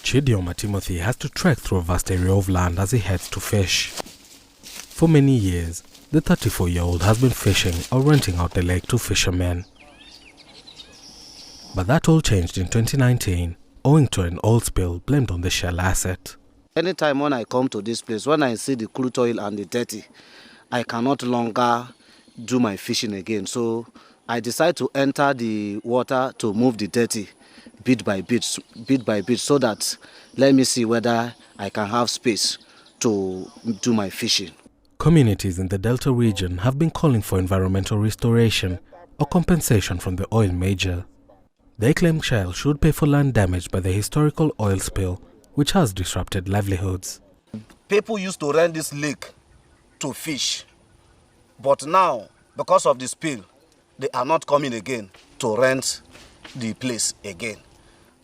Chidioma Timothy has to trek through a vast area of land as he heads to fish. For many years, the 34-year-old has been fishing or renting out the lake to fishermen. But that all changed in 2019, owing to an oil spill blamed on the Shell asset. Anytime when I come to this place, when I see the crude oil and the dirty, I cannot longer do my fishing again. So I decide to enter the water to move the dirty bit by bit, so that let me see whether I can have space to do my fishing. Communities in the Delta region have been calling for environmental restoration or compensation from the oil major. They claim Shell should pay for land damaged by the historical oil spill, which has disrupted livelihoods. People used to rent this lake to fish, but now, because of the spill, they are not coming again to rent the place again.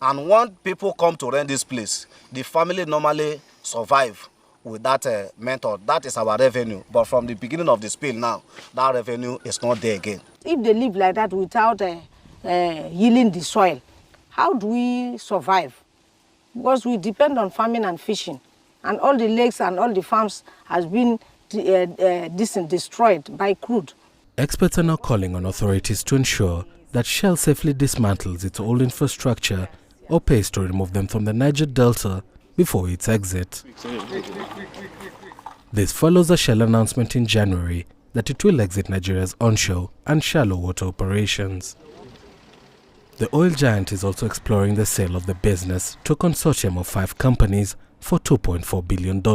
And when people come to rent this place, the family normally survive with that method. That is our revenue. But from the beginning of the spill now, that revenue is not there again. If they live like that without healing the soil, how do we survive? Because we depend on farming and fishing. And all the lakes and all the farms has been destroyed by crude. Experts are now calling on authorities to ensure that Shell safely dismantles its old infrastructure or pays to remove them from the Niger Delta before its exit. This follows a Shell announcement in January that it will exit Nigeria's onshore and shallow water operations. The oil giant is also exploring the sale of the business to a consortium of 5 companies for $2.4 billion.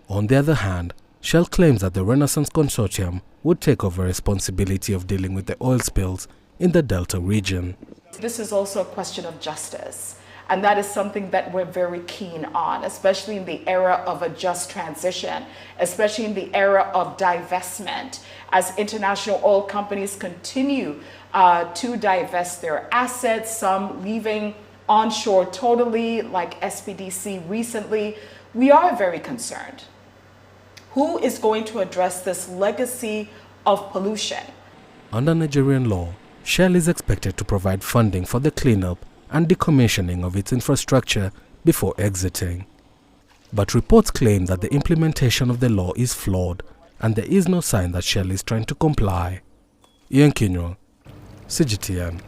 On the other hand, Shell claims that the Renaissance Consortium would take over responsibility of dealing with the oil spills in the Delta region. This is also a question of justice, and that is something that we're very keen on, especially in the era of a just transition, especially in the era of divestment, as international oil companies continue to divest their assets, some leaving onshore totally, like SPDC recently. We are very concerned. Who is going to address this legacy of pollution? Under Nigerian law, Shell is expected to provide funding for the cleanup and decommissioning of its infrastructure before exiting. But reports claim that the implementation of the law is flawed and there is no sign that Shell is trying to comply. Ian Kinyo, CGTN.